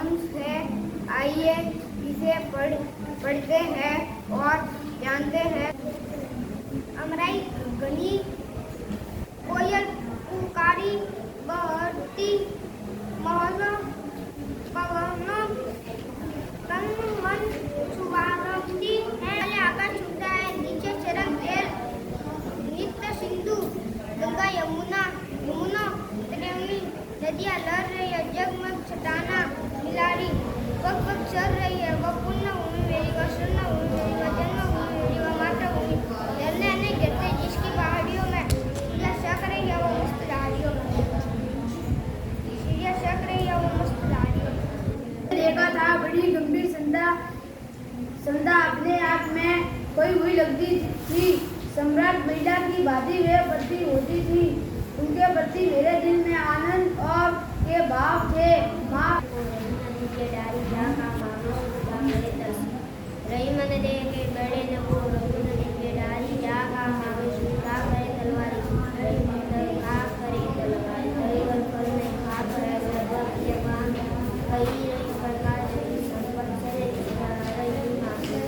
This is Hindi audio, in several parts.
अंश है। आइए इसे पढ़ते हैं और जानते हैं। अमराई घनी, कोयल पुकारी, बहती महल पवन, तन मन सुवारती है। आकाश छूटा है, नीचे चरण तेल नित्य सिंधु, गंगा यमुना यमुना त्रिवेणी नदियाँ लड़ रही है, जगमग चट्टाना मिलारी पग पग चल रही है। वह पुण्य भूमि मेरी, वह स्वर्ण भूमि मेरी, वह जन्मभूमि मेरी, वह मातृभूमि। झरने नहीं गिरते जिसकी पहाड़ियों में, सूर्य शक रही है वो मस्त धारियों में, सूर्य शक रही है वो मस्त धारियों में। देखा था बड़ी गंभीर संध्या अपने आप में खोई हुई लगती थी। सम्राट महिला की भांति वे प्रतीत होती थी। उनके प्रति मेरे दिल में आनंद और के भाव थे। माँ रही मन देखे बड़े न वो रघुन देखे डारी, जा का मावे सूखा करे तलवारी, रही मंदर खा करे तलवारी, रही वर फल में खा करे लगभग के मान, कही रही प्रकाश रही संपत करे रही माथे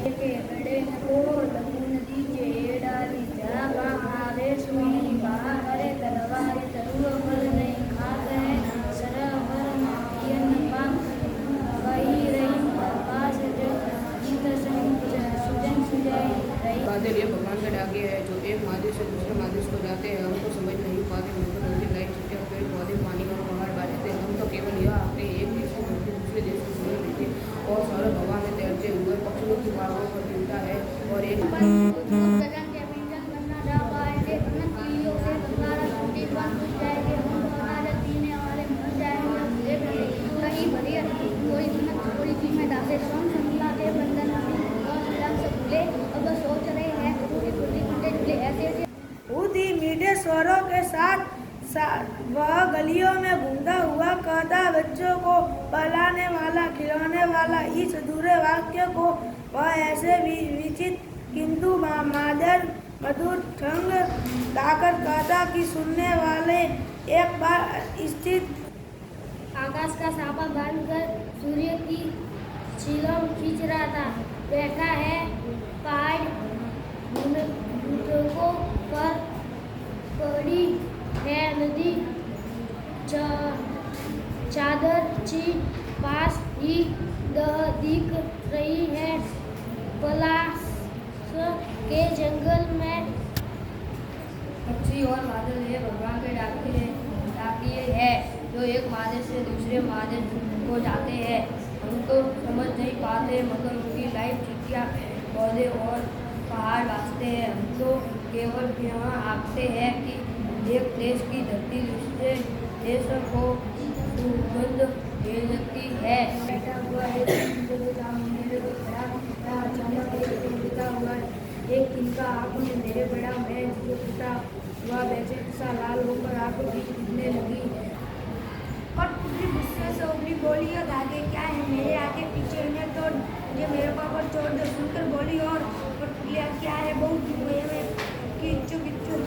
देखे बड़े न वो रघुन दीजे डारी, जा का मावे सुई खा करे तलवारी, तरुआ फल नहीं खा करे सरवर माखियन पान, कही रही प्रकाश बादल ये भगवान के डाके हैं जो एक महादेश से दूसरे महादेश को जाते हैं। हम तो समझ नहीं पाते, मगर उनकी लाइट छुट्टियाँ पेड़ पौधे पानी का पहाड़ बाजते। हम तो केवल यह आते एक देश से दूसरे देश को सुने देते और सारे भगवान में तैरते हुए पक्षियों की बागों पर मिलता है और एक मीठे स्वरों के साथ वह गलियों में घूमता हुआ कहता, बच्चों को पढ़ाने वाला खिलौने वाला। इस अधूरे वाक्य को वह ऐसे विचित्र किंतु मधुर ढंग गाकर कहता कि सुनने वाले एक बार स्थित आकाश का साफा बांधकर सूर्य की चिलम खींच रहा था। बैठा है पहाड़ बुजुर्गों पर, पड़ी है नदी चादर ची पास ही दिख रही है। पलाश के जंगल में पक्षी और बादल ये भगवान के डाकिए है जो एक महादेश से दूसरे महादेश को जाते हैं। हम तो समझ नहीं पाते, मगर उनकी लाइट चिट्ठियाँ पौधे और पहाड़ वास्ते हैं। हम तो केवल यहाँ आते हैं कि एक देश की धरती दूसरे देश को सुगंध भेजती है। बैठा हुआ एक तिनका आंखों में मेरे बड़ा मैं जो पिता हुआ वैसे सा लाल होकर आंखों की टूटने लगी। और पुत्री गुस्से से उगली बोली, और आगे क्या है मेरे आगे पीछे इन्हें तो मुझे मेरे पापा छोड़ दो। सुनकर बोली और पुतलिया क्या है बहुत हुए में कि इच्छुक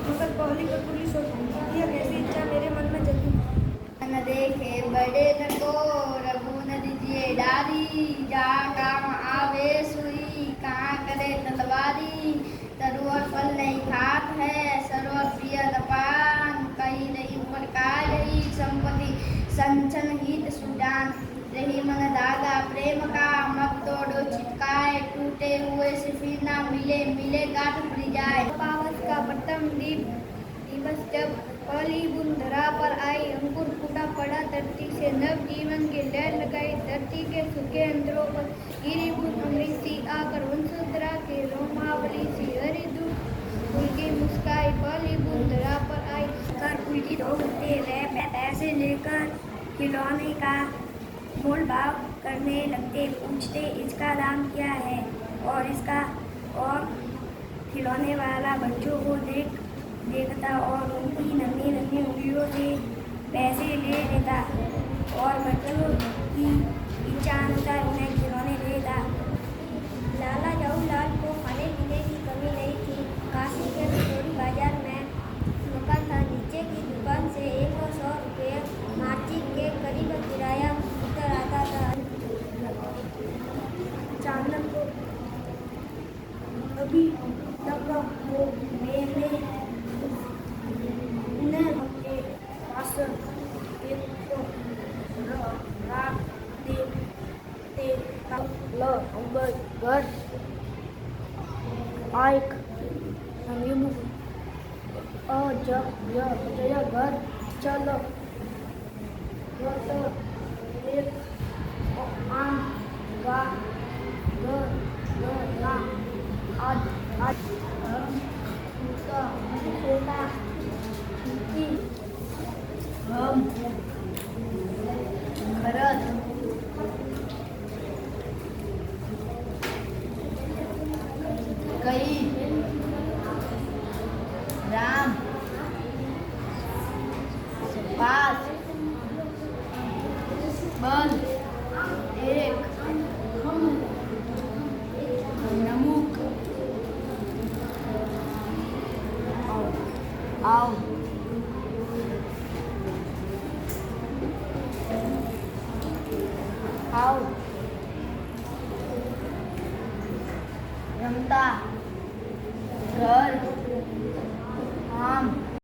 मगर पहली कटोरी सोचती है कैसी इच्छा मेरे मन में जगी। न देखे बड़े न को रघु न दीजिए डारी, जा काम आवे सुई कहाँ करे तलवारी, तरुआ फल नहीं खात है सर्वर प्रिय पान, कही रही प्रकार रही संपत्ति संचन हित सुजान, रही मन धागा प्रेम का मत तोड़ो छिटकाए, टूटे हुए से फिर ना मिले गांठ खुल जाए। पावस का प्रथम दिवस जब पहली बूंद धरा पर आई, अंकुर फूटा पड़ा धरती से, नव जीवन की लहर लगाई धरती के सूखे अंतरों पर, गिरी बूंद अमृत सी आकर वंशोधरा के रोमावली सी हरी दूध फूल की मुस्काई, पहली बूंद धरा पर आई। कर पुलकित हो उठते वे पैसे लेकर खिलौने का मोल भाव करने लगते, पूछते इसका दाम क्या है और खिलौने वाला बच्चों को देखता और उनकी नन्ही नन्ही उंगलियों से पैसे ले लेता और बच्चों की इच्छा अनुसार उन्हें खिलौने देता। लाला जवाहरलाल को खाने पीने की कमी नहीं थी। काशी के किशोरी बाजार में मकान था। नीचे की दुकान से 100 रुपये मार्चिक के करीब किराया રા તે તે લ અંબર ઘર આઈક સંયમ અ જ ય જય ઘર ચલ વત એક આમ ગા ગ ગ લા આજ આજ ઉતા છોટા ઈ હમ ખરત કઈ રામ પાસ બંધ એક નમુક આવ આવ